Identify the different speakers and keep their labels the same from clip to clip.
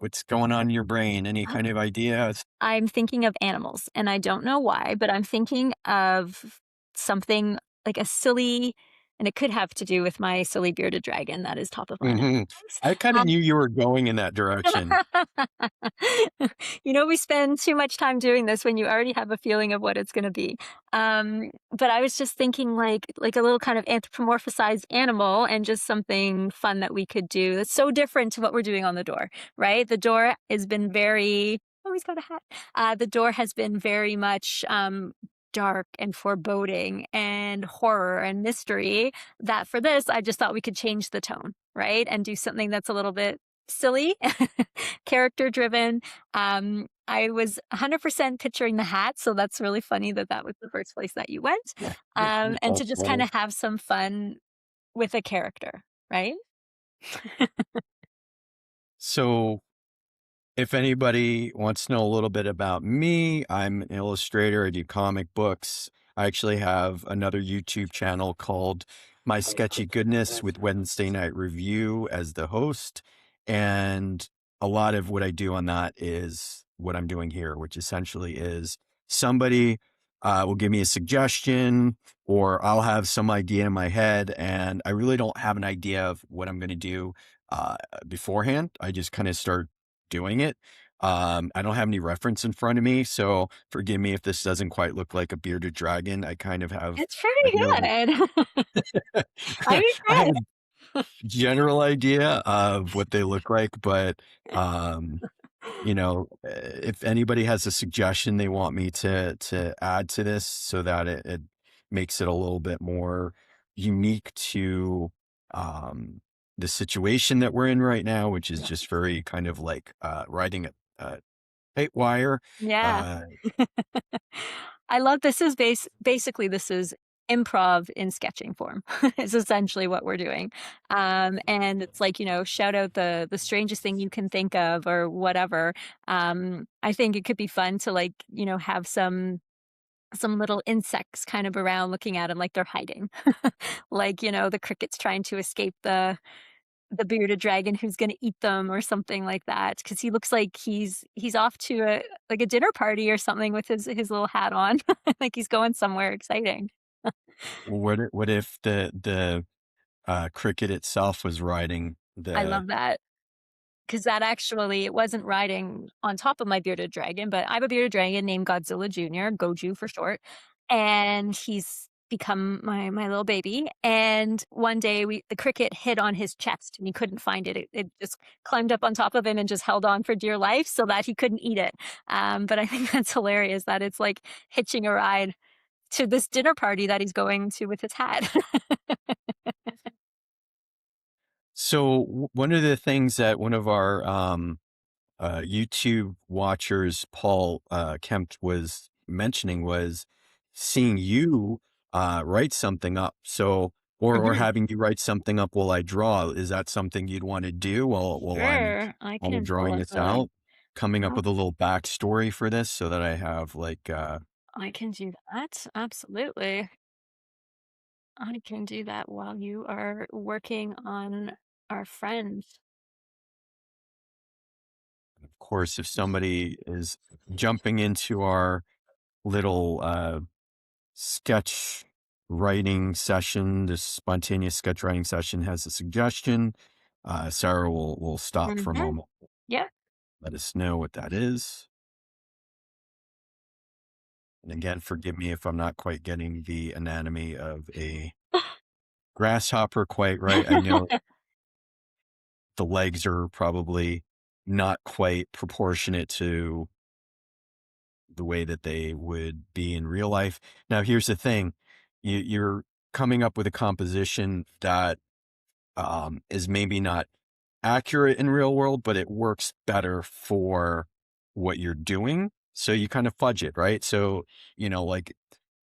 Speaker 1: What's going on in your brain? Any
Speaker 2: Uh,
Speaker 1: kind of ideas?
Speaker 2: I'm thinking of animals, and I don't know why, but I'm thinking of something like a silly and it could have to do with my silly bearded dragon that is top of mind at
Speaker 1: Mhm. I
Speaker 2: the
Speaker 1: kinda
Speaker 2: moment.
Speaker 1: knew you were going in that direction.
Speaker 2: We spend too much time doing this when you already have a feeling of what it's gonna be. But I was just thinking like a little kind of anthropomorphized animal and just something fun that we could do that's so different to what we're doing on the door, right? The door has been very oh, he's got a hat. The door has been very much dark and foreboding and horror and mystery that for this, I just thought we could change the tone, right? And do something that's a little bit silly, character driven. I was 100% picturing the hat, so that's really funny that that was the first place that you went. And to
Speaker 1: That's
Speaker 2: just kind
Speaker 1: funny.
Speaker 2: of have some fun with a character, right?
Speaker 1: So, if anybody wants to know a little bit about me, I'm an illustrator. I do comic books. I actually have another YouTube channel called My Sketchy Goodness with Wednesday Night Review as the host. And a lot of what I do on that is what I'm doing here, which essentially is somebody will give me a suggestion or I'll have some idea in my head and I really don't have an idea of what I'm going to do beforehand. I just kind of start doing it. I don't have any reference in front of me, so forgive me if this doesn't quite look like a bearded dragon. I kind of have
Speaker 2: It's
Speaker 1: a
Speaker 2: pretty
Speaker 1: general,
Speaker 2: good. I
Speaker 1: I have
Speaker 2: agree.
Speaker 1: a general idea of what they look like, but if anybody has a suggestion they want me to add to this so that it makes it a little bit more unique to the situation that we're in right now, which is just very kind of like riding a tight wire.
Speaker 2: Yeah.
Speaker 1: Uh,
Speaker 2: I love this is basically this is improv in sketching form. Is essentially what we're doing. And it's like, shout out the strangest thing you can think of or whatever. I think it could be fun to like, have some little insects kind of around looking at them like they're hiding. Like, the crickets trying to escape the bearded dragon who's gonna eat them or something like that. Because he looks like he's off to a dinner party or something with his little hat on, like he's going somewhere exciting.
Speaker 1: what if the cricket itself was riding
Speaker 2: I
Speaker 1: the
Speaker 2: love that because that actually it wasn't riding on top of my bearded dragon, but I have a bearded dragon named Godzilla Junior, Goju for short, and he's become my little baby. And one day the cricket hid on his chest and he couldn't find it. It just climbed up on top of him and just held on for dear life so that he couldn't eat it. But I think that's hilarious that it's like hitching a ride to this dinner party that he's going to with his hat.
Speaker 1: so one of the things that one of our YouTube watchers, Paul Kempt, was mentioning was seeing you write something up. So, or
Speaker 2: Mhm.
Speaker 1: having you write something up while I draw. Is that something you'd want to do
Speaker 2: Sure, I
Speaker 1: while I'm
Speaker 2: can pull
Speaker 1: drawing
Speaker 2: up
Speaker 1: this
Speaker 2: a.
Speaker 1: out? Coming up
Speaker 2: Oh,
Speaker 1: with a little backstory for this so that I have like
Speaker 2: I can do that. Absolutely. I can do that while you are working on our friend.
Speaker 1: of course, if somebody is jumping into our little sketch writing session, this spontaneous sketch writing session has a suggestion, Sarah will stop for a
Speaker 2: Mhm.
Speaker 1: moment,
Speaker 2: Yeah.
Speaker 1: let us know what that is. And again, forgive me if I'm not quite getting the anatomy of a grasshopper quite right. I know the legs are probably not quite proportionate to the way that they would be in real life. Now, here's the thing. You're coming up with a composition that is maybe not accurate in real world, but it works better for what you're doing. So you kind of fudge it, right? So, like,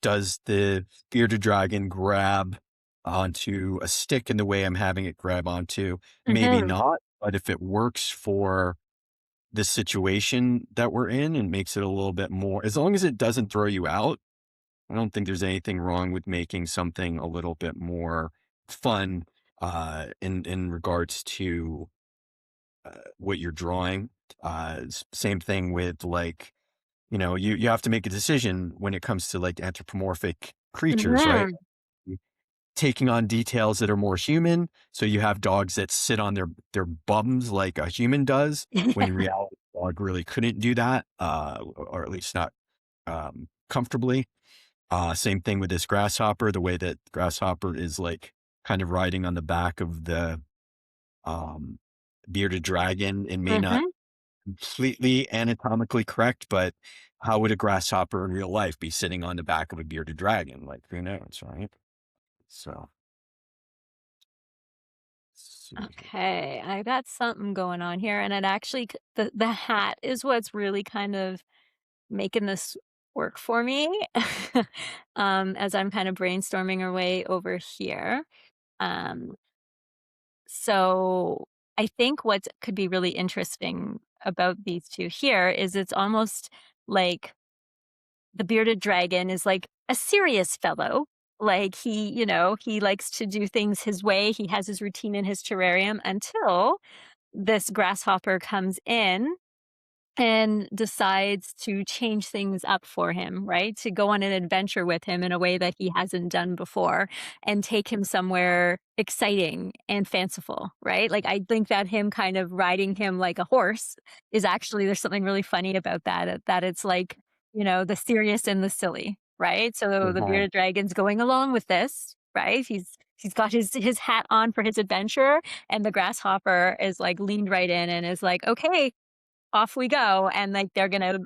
Speaker 1: does the bearded dragon grab onto a stick in the way I'm having it grab onto? Maybe
Speaker 2: Mhm.
Speaker 1: not, but if it works for the situation that we're in and makes it a little bit more, as long as it doesn't throw you out, I don't think there's anything wrong with making something a little bit more fun in regards to what you're drawing. Same thing with like, you have to make a decision when it comes to like anthropomorphic creatures, right?
Speaker 2: Mhm.
Speaker 1: Taking on details that are more human. So you have dogs that sit on their bums like a human does, when in reality, the dog really couldn't do that, or at least not comfortably. Same thing with this grasshopper, the way that grasshopper is like kind of riding on the back of the um, bearded dragon. It may not
Speaker 2: Mhm.
Speaker 1: completely anatomically correct, but how would a grasshopper in real life be sitting on the back of a bearded dragon? Like, who knows, right? So, let's see here.
Speaker 2: Okay, I got something going on here, and it actually the hat is what's really kind of making this work for me, as I'm kind of brainstorming our way over here. Um, so I think what could be really interesting about these 2 here is it's almost like the bearded dragon is like a serious fellow. Like he likes to do things his way. He has his routine in his terrarium until this grasshopper comes in and decides to change things up for him, right? To go on an adventure with him in a way that he hasn't done before and take him somewhere exciting and fanciful, right? Like, I think that him kind of riding him like a horse is actually, there's something really funny about that, that it's like, the serious and the silly, right? So the
Speaker 1: Mhm.
Speaker 2: bearded dragon's going along with this, right? He's got his hat on for his adventure, and the grasshopper is like leaned right in and is like, okay, off we go, and, like, they're gonna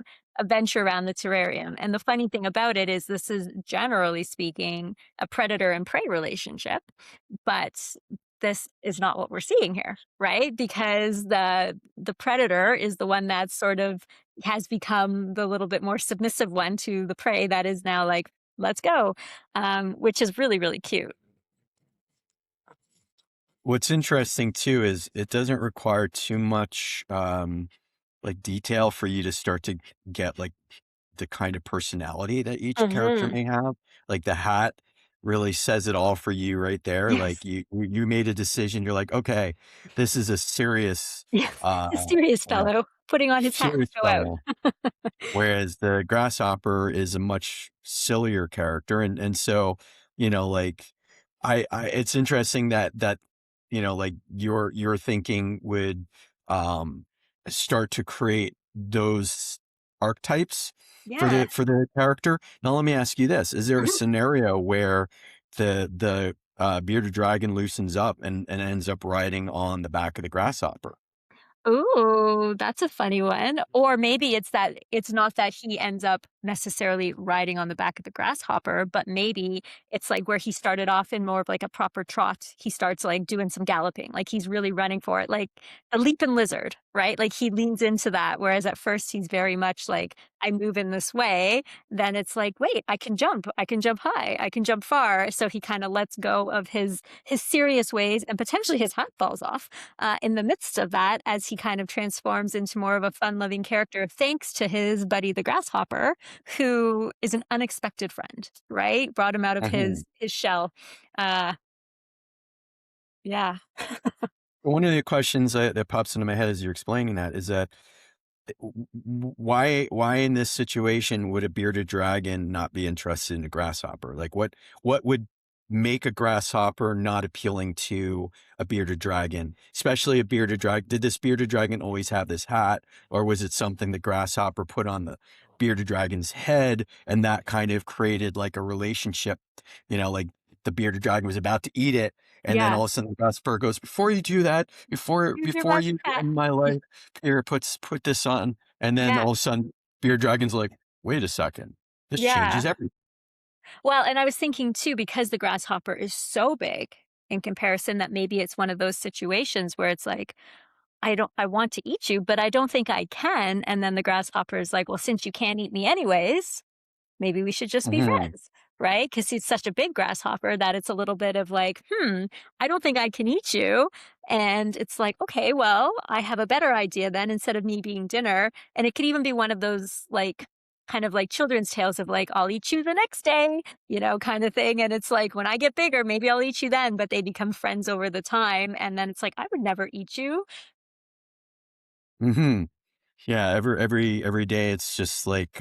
Speaker 2: venture around the terrarium, and the funny thing about it is this is, generally speaking, a predator and prey relationship, but this is not what we're seeing here, right? Because the predator is the one that sort of has become the little bit more submissive one to the prey that is now like, "Let's go," which is really, really cute.
Speaker 1: What's interesting too is it doesn't require too much like detail for you to start to get like the kind of personality that each character
Speaker 2: Mhm.
Speaker 1: may have. Like the hat really says it all for you right there. Like
Speaker 2: Yes.
Speaker 1: you made a decision. You're like, okay, this is a serious,
Speaker 2: Yes.
Speaker 1: uh,
Speaker 2: Mysterious
Speaker 1: you know,
Speaker 2: fellow putting on his hat
Speaker 1: serious
Speaker 2: to go out.
Speaker 1: fellow. Whereas the grasshopper is a much sillier character, and so, like, it's interesting that, like, your thinking would, um, start to create those archetypes
Speaker 2: Yeah.
Speaker 1: for the character. Now let me ask you this, is there a
Speaker 2: Mhm.
Speaker 1: scenario where the bearded dragon loosens up and ends up riding on the back of the grasshopper?
Speaker 2: Ooh, that's a funny one. Or maybe it's that it's not that he ends up necessarily riding on the back of the grasshopper, but maybe it's like where he started off in more of like a proper trot. He starts like doing some galloping, like he's really running for it, like a leaping lizard, right? Like he leans into that. Whereas at first he's very much like, I move in this way. Then it's like, wait, I can jump high, I can jump far. So he kind of lets go of his serious ways and potentially his hat falls off in the midst of that as he kind of transforms into more of a fun loving character thanks to his buddy the grasshopper, who is an unexpected friend, right? Brought him out of
Speaker 1: Mhm.
Speaker 2: his shell. Uh, yeah.
Speaker 1: One of the questions that pops into my head as you're explaining that is that why in this situation would a bearded dragon not be interested in a grasshopper? Like what would make a grasshopper not appealing to a bearded dragon, especially a bearded dragon? Did this bearded dragon always have this hat, or was it something the grasshopper put on the bearded dragon's head and that kind of created like a relationship, like the bearded dragon was about to eat it, and then
Speaker 2: Yeah.
Speaker 1: all of a sudden the grasshopper goes, before you do that,
Speaker 2: Here's your
Speaker 1: before
Speaker 2: magic
Speaker 1: you
Speaker 2: hat.
Speaker 1: end my life, here, put this on, and then
Speaker 2: Yeah.
Speaker 1: all of a sudden, Beard Dragon's like, "Wait a second, this
Speaker 2: Yeah.
Speaker 1: changes everything."
Speaker 2: Well, and I was thinking too, because the grasshopper is so big in comparison, that maybe it's one of those situations where it's like, I want to eat you, but I don't think I can. And then the grasshopper is like, well, since you can't eat me anyways, maybe we should just be
Speaker 1: Mhm,
Speaker 2: friends, right? Because he's such a big grasshopper that it's a little bit of like, I don't think I can eat you. And it's like, okay, well, I have a better idea then, instead of me being dinner. And it could even be one of those like, kind of like children's tales of like, I'll eat you the next day, kind of thing. And it's like, when I get bigger, maybe I'll eat you then, but they become friends over the time. And then it's like, I would never eat you.
Speaker 1: mhm. Yeah, every day it's just like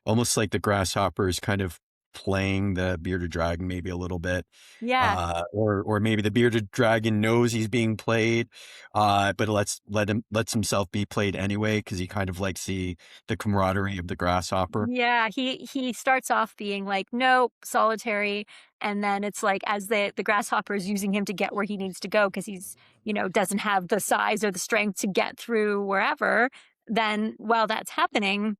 Speaker 1: almost like the grasshopper is kind of playing the bearded dragon maybe a little bit.
Speaker 2: Yeah.
Speaker 1: Or maybe the bearded dragon knows he's being played, but lets himself be played anyway because he kind of likes the camaraderie of the grasshopper.
Speaker 2: Yeah, he starts off being like, "Nope, solitary," and then it's like as the grasshopper is using him to get where he needs to go because he's, doesn't have the size or the strength to get through wherever, then while that's happening,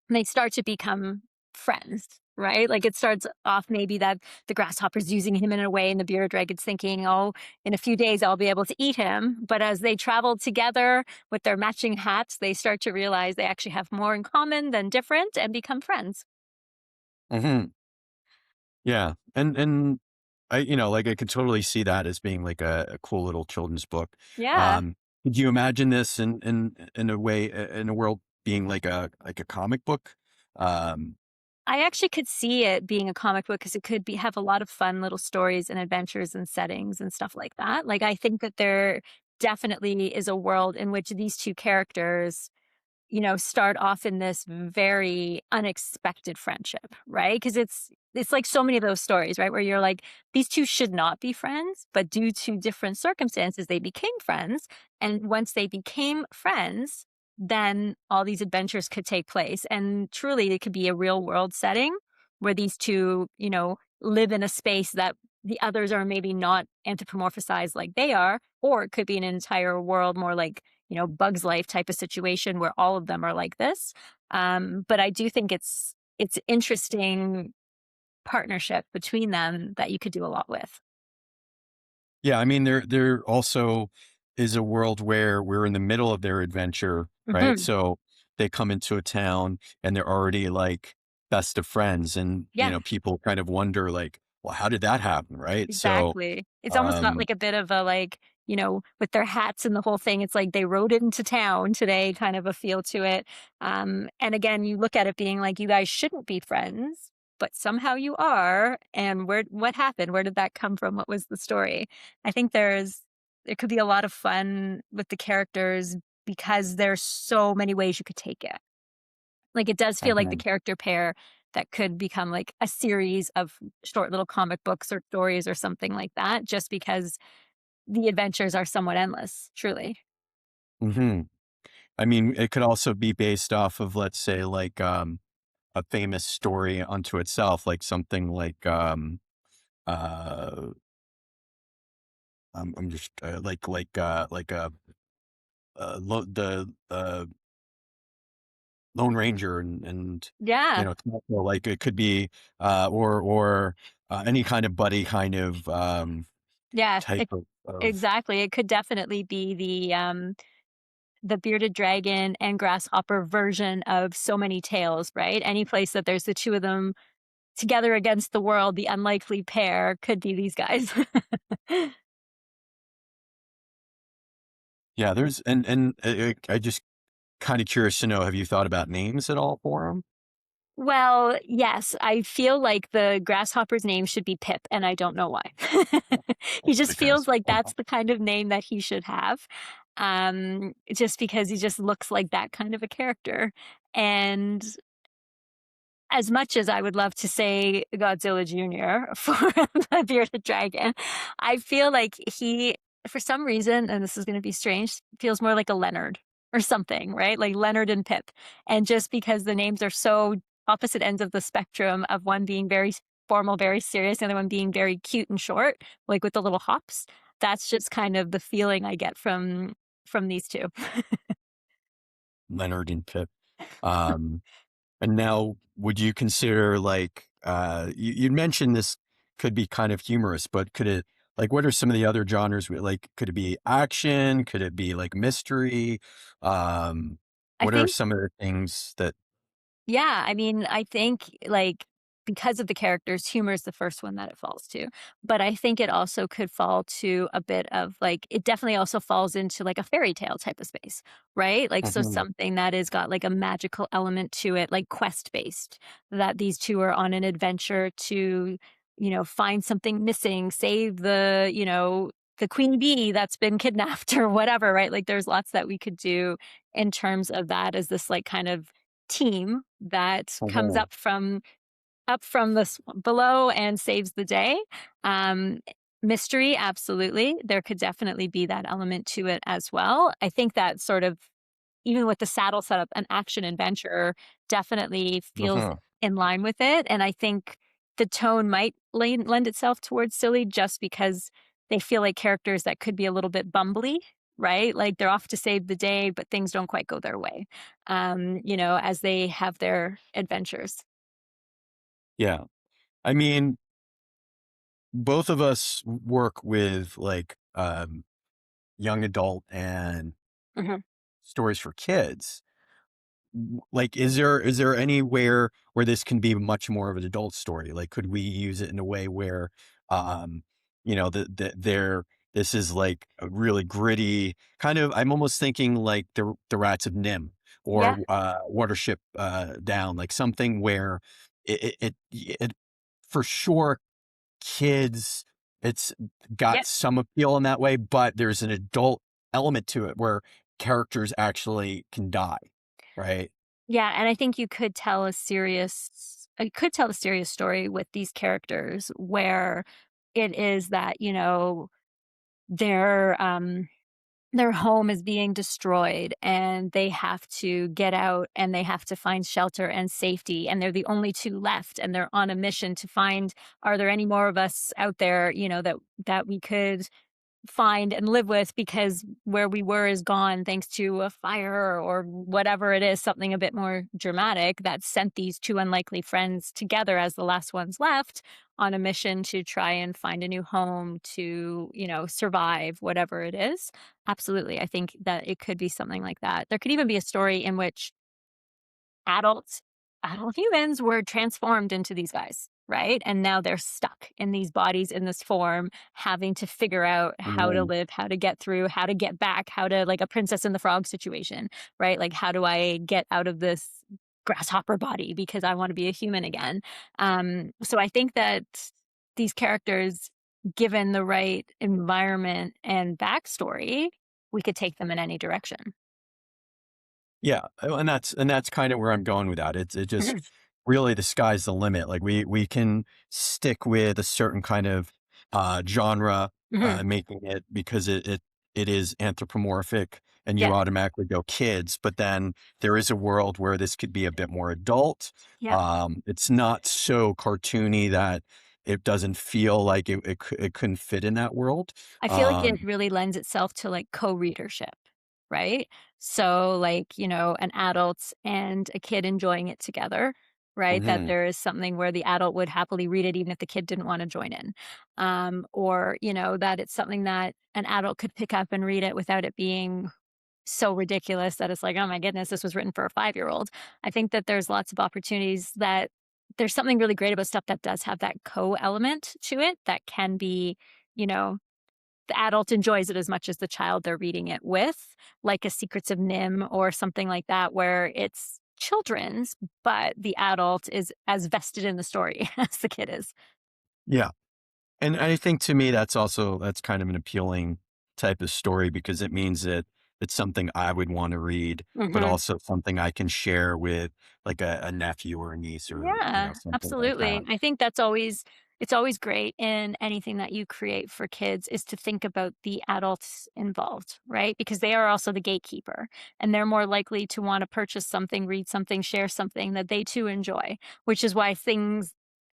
Speaker 2: they start to become friends, right? Like, it starts off maybe that the grasshopper's using him in a way, and the bearded dragon's thinking, "Oh, in a few days, I'll be able to eat him." But as they travel together with their matching hats, they start to realize they actually have more in common than different and become friends.
Speaker 1: Hmm. Yeah, and like I could totally see that as being like a cool little children's book.
Speaker 2: Yeah.
Speaker 1: Um, could you imagine this in a way in a world being like a comic book? Um,
Speaker 2: I actually could see it being a comic book because it could have a lot of fun little stories and adventures and settings and stuff like that. Like, I think that there definitely is a world in which these 2 characters start off in this very unexpected friendship, right? Because it's like so many of those stories, right? Where you're like, these 2 should not be friends, but due to different circumstances, they became friends. And once they became friends, then all these adventures could take place. And truly, it could be a real world setting where these 2, live in a space that the others are maybe not anthropomorphized like they are, or it could be an entire world more like Bug's Life type of situation where all of them are like this. But I do think it's interesting partnership between them that you could do a lot with.
Speaker 1: yeah, I mean there also is a world where we're in the middle of their adventure, right?
Speaker 2: Hmm.
Speaker 1: So they come into a town and they're already like best of friends, and
Speaker 2: Yeah,
Speaker 1: people kind of wonder like, well, how did that happen, right? So
Speaker 2: exactly. It's almost got
Speaker 1: um
Speaker 2: like a bit of a like, with their hats and the whole thing. It's like they rode into town today, kind of a feel to it. And again, you look at it being like you guys shouldn't be friends, but somehow you are. And what happened? Where did that come from? What was the story? I think there could be a lot of fun with the characters because there's so many ways you could take it. Like, it does feel like the
Speaker 1: mhm.
Speaker 2: character pair that could become, like, a series of short little comic books or stories or something like that, just because the adventures are somewhat endless, truly.
Speaker 1: Mhm. I mean, it could also be based off of, let's say, like, a famous story unto itself, like something like, uh, I'm just, the, Lone Ranger and,
Speaker 2: Yeah,
Speaker 1: well, like, it could be, any kind of buddy kind of,
Speaker 2: yeah,
Speaker 1: type of
Speaker 2: exactly. It could definitely be the bearded dragon and grasshopper version of so many tales, right? Any place that there's the 2 of them together against the world, the unlikely pair could be these guys.
Speaker 1: yeah, there's and I just kinda curious to know, have you thought about names at all for them?
Speaker 2: Well, yes, I feel like the grasshopper's name should be Pip, and I don't know why. He just
Speaker 1: Because
Speaker 2: feels like that's the kind of name that he should have, just because he just looks like that kind of a character, and as much as I would love to say Godzilla Jr. for the bearded dragon, I feel like he, for some reason, and this is gonna be strange, feels more like a Leonard or something, right? Like Leonard and Pip. And just because the names are so opposite ends of the spectrum of one being very formal, very serious, the other one being very cute and short, like with the little hops, that's just kind of the feeling I get from these 2.
Speaker 1: Leonard and Pip. Um, and now would you consider like, you mentioned this could be kind of humorous, but could it like, what are some of the other genres? Like, could it be action? Could it be like mystery? Um,
Speaker 2: I
Speaker 1: what are
Speaker 2: think
Speaker 1: some of the things that
Speaker 2: Yeah, I mean, I think, like, because of the characters, humor is the first one that it falls to, but I think it also could fall to a bit of, like, it definitely also falls into, like, a fairy tale type of space, right? Like, so
Speaker 1: Mhm.
Speaker 2: something that has got, like, a magical element to it, like quest-based, that these 2 are on an adventure to, find something missing, save the the queen bee that's been kidnapped or whatever, right? Like there's lots that we could do in terms of that as this like kind of team that comes
Speaker 1: Mhm.
Speaker 2: up from this below and saves the day. Um, Mystery, absolutely. There could definitely be that element to it as well. I think that sort of even with the saddle setup, an action adventure definitely feels
Speaker 1: Mhm.
Speaker 2: in line with it. And I think the tone might lend itself towards silly just because they feel like characters that could be a little bit bumbly, right? Like they're off to save the day, but things don't quite go their way, as they have their adventures.
Speaker 1: Yeah. I mean, both of us work with like young adult and
Speaker 2: Mhm.
Speaker 1: stories for kids. Like, is there anywhere where this can be much more of an adult story? Like, could we use it in a way where, um, this is like a really gritty kind of, I'm almost thinking like the Rats of Nim
Speaker 2: Yeah.
Speaker 1: or, Watership, Down, like something where it for sure kids, it's got
Speaker 2: Yep.
Speaker 1: some appeal in that way, but there's an adult element to it where characters actually can die, right?
Speaker 2: Yeah, and I think you could tell a serious story with these characters where it is that, their home is being destroyed and they have to get out and they have to find shelter and safety and they're the only two left and they're on a mission to find, are there any more of us out there, that we could find and live with because where we were is gone thanks to a fire or whatever it is, something a bit more dramatic that sent these two unlikely friends together as the last ones left on a mission to try and find a new home to, survive whatever it is. Absolutely. I think that it could be something like that. There could even be a story in which adult adult humans were transformed into these guys, right? And now they're stuck in these bodies in this form, having to figure out how to
Speaker 1: Mhm.
Speaker 2: live, how to get through, how to get back, how to like a princess and the frog situation, right? Like how do I get out of this grasshopper body because I want to be a human again? So I think that these characters, given the right environment and backstory, we could take them in any direction.
Speaker 1: Yeah, and that's kind of where I'm going with that. It just
Speaker 2: Mhm.
Speaker 1: really the sky's the limit. Like we can stick with a certain kind of genre,
Speaker 2: Mhm.
Speaker 1: making it because it is anthropomorphic, and you
Speaker 2: Yeah.
Speaker 1: automatically go kids. But then there is a world where this could be a bit more adult.
Speaker 2: Yeah.
Speaker 1: It's not so cartoony that it doesn't feel like it couldn't fit in that world.
Speaker 2: I feel like it
Speaker 1: Um,
Speaker 2: really lends itself to, like, co-readership, right? So, like, an adult and a kid enjoying it together, right? That
Speaker 1: mhm.
Speaker 2: there is something where the adult would happily read it even if the kid didn't wanna join in. Or, that it's something that an adult could pick up and read it without it being so ridiculous that it's like, "Oh my goodness, this was written for a five-year-old." I think that there's lots of opportunities that there's something really great about stuff that does have that co-element to it that can be, you know, the adult enjoys it as much as the child they're reading it with, like a Secrets of Nim or something like that, where it's children's, but the adult is as vested in the story as the kid is.
Speaker 1: Yeah. And I think to me, that's kind of an appealing type of story because it means that it's something I would want to read, but
Speaker 2: Mhm.
Speaker 1: also something I can share with like a nephew or a niece or,
Speaker 2: Yeah,
Speaker 1: something like
Speaker 2: absolutely.
Speaker 1: that.
Speaker 2: I think it's always great in anything that you create for kids is to think about the adults involved, right? Because they are also the gatekeeper and they're more likely to want to purchase something, read something, share something that they too enjoy, which is why things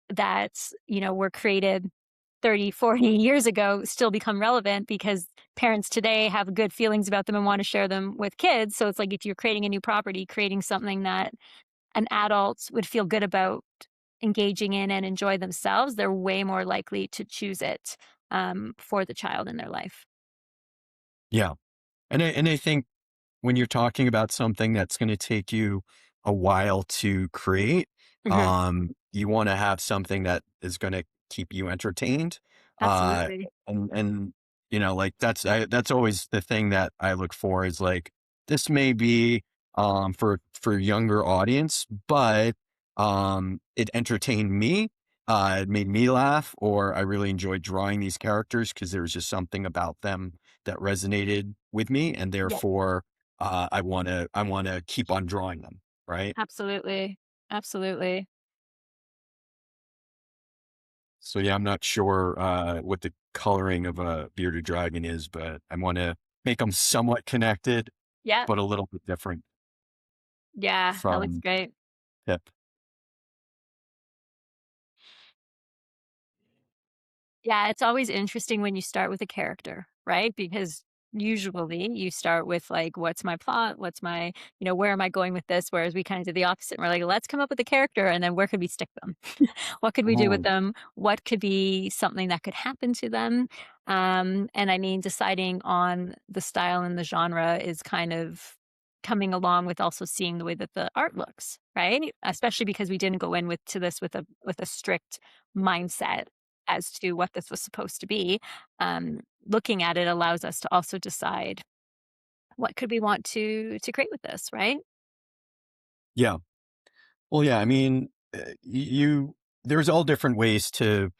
Speaker 2: that, were created 30, 40 years ago still become relevant because parents today have good feelings about them and want to share them with kids. So it's like if you're creating a new property, creating something that an adult would feel good about engaging in and enjoy themselves, they're way more likely to choose it, for the child in their life.
Speaker 1: Yeah. And I think when you're talking about something that's going to take you a while to create,
Speaker 2: Mhm.
Speaker 1: you want to have something that is going to keep you entertained. Uh,
Speaker 2: Absolutely.
Speaker 1: and like that's always the thing that I look for is like this may be for younger audience, but it entertained me it made me laugh, or I really enjoyed drawing these characters because there was just something about them that resonated with me, and
Speaker 2: Yeah,
Speaker 1: therefore, I wanna keep on drawing them, right?
Speaker 2: absolutely. Absolutely.
Speaker 1: So, yeah, I'm not sure, what the coloring of a bearded dragon is, but I wanna make them somewhat connected,
Speaker 2: Yeah.
Speaker 1: but a little bit different
Speaker 2: Yeah, that looks
Speaker 1: from
Speaker 2: great.
Speaker 1: Pip.
Speaker 2: Yeah, it's always interesting when you start with a character, right? Because usually you start with like, what's my plot? What's my, where am I going with this? Whereas we kind of did the opposite. We're like, let's come up with a character and then where could we stick them? What could we do with
Speaker 1: Oh,
Speaker 2: them? What could be something that could happen to them? And I mean, deciding on the style and the genre is kind of coming along with also seeing the way that the art looks, right? Especially because we didn't go in with to this with a strict mindset as to what this was supposed to be. Looking at it allows us to also decide what could we want to create with this, right?
Speaker 1: yeah. Well, yeah, I mean, you there's all different ways to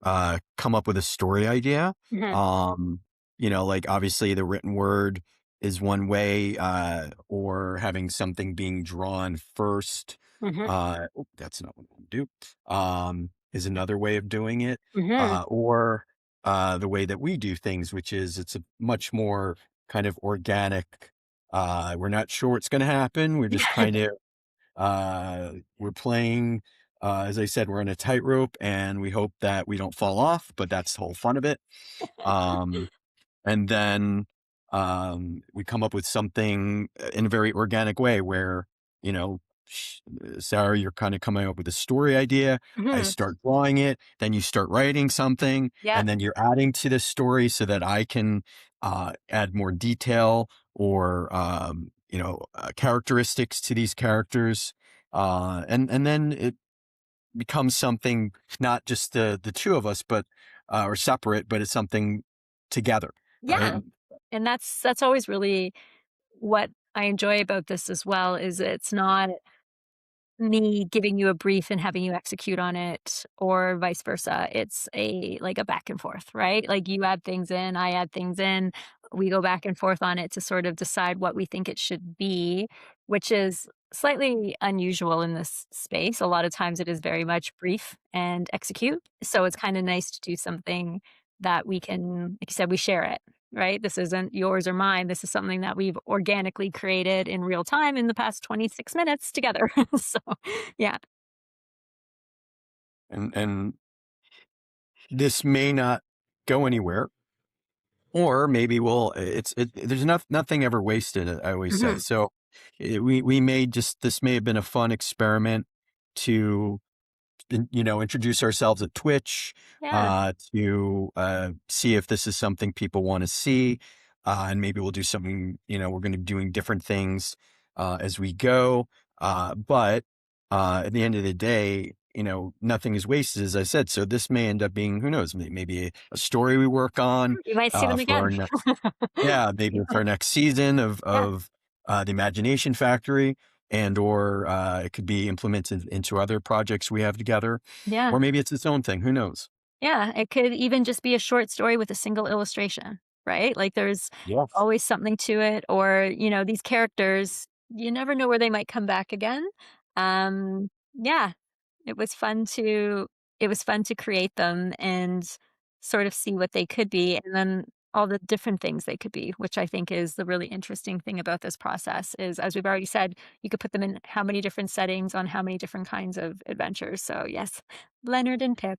Speaker 1: come up with a story idea.
Speaker 2: Mhm,
Speaker 1: Um, like obviously the written word is one way, or having something being drawn first.
Speaker 2: mhm,
Speaker 1: That's not what I want to do. Is another way of doing it.
Speaker 2: mhm.
Speaker 1: Or the way that we do things, which is it's a much more kind of organic. We're not sure what's going to happen. We're just kind of we're playing, as I said, we're on a tightrope and we hope that we don't fall off, but that's the whole fun of it. Um, and then we come up with something in a very organic way where, you know, Sarah, you're kind of coming up with a story idea. I
Speaker 2: Mhm.
Speaker 1: start drawing it, then you start writing something,
Speaker 2: Yeah,
Speaker 1: and then you're adding to this story so that I can add more detail or, characteristics to these characters. And then it becomes something not just the two of us, but or separate, but it's something together, right?
Speaker 2: yeah, and that's always really what I enjoy about this as well, is it's not me giving you a brief and having you execute on it or vice versa. It's a back and forth, right? Like you add things in, I add things in. We go back and forth on it to sort of decide what we think it should be, which is slightly unusual in this space. A lot of times it is very much brief and execute. So it's kind of nice to do something that we can, like you said, we share it, right? This isn't yours or mine. This is something that we've organically created in real time in the past 26 minutes together. So, yeah.
Speaker 1: And this may not go anywhere, or maybe there's nothing ever wasted, I always say.
Speaker 2: Mhm.
Speaker 1: So we may just this may have been a fun experiment to introduce ourselves at Twitch,
Speaker 2: Yeah.
Speaker 1: to see if this is something people want to see. And maybe we'll do something, we're going to be doing different things as we go. But at the end of the day, nothing is wasted, as I said. So this may end up being, who knows, maybe a story we work on
Speaker 2: You might see them
Speaker 1: for
Speaker 2: again.
Speaker 1: our next, yeah, maybe for our next season
Speaker 2: Yeah.
Speaker 1: of the Imagination Factory, and or it could be implemented into other projects we have together,
Speaker 2: Yeah.
Speaker 1: or maybe it's its own thing. Who knows?
Speaker 2: Yeah. It could even just be a short story with a single illustration, right? Like there's
Speaker 1: Yes.
Speaker 2: always something to it, or, these characters, you never know where they might come back again. Yeah. It was fun to it was fun to create them and sort of see what they could be, and then all the different things they could be, which I think is the really interesting thing about this process is, as we've already said, you could put them in how many different settings on how many different kinds of adventures. So, yes, Leonard and Pip.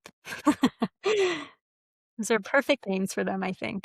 Speaker 2: Those are perfect names for them, I think.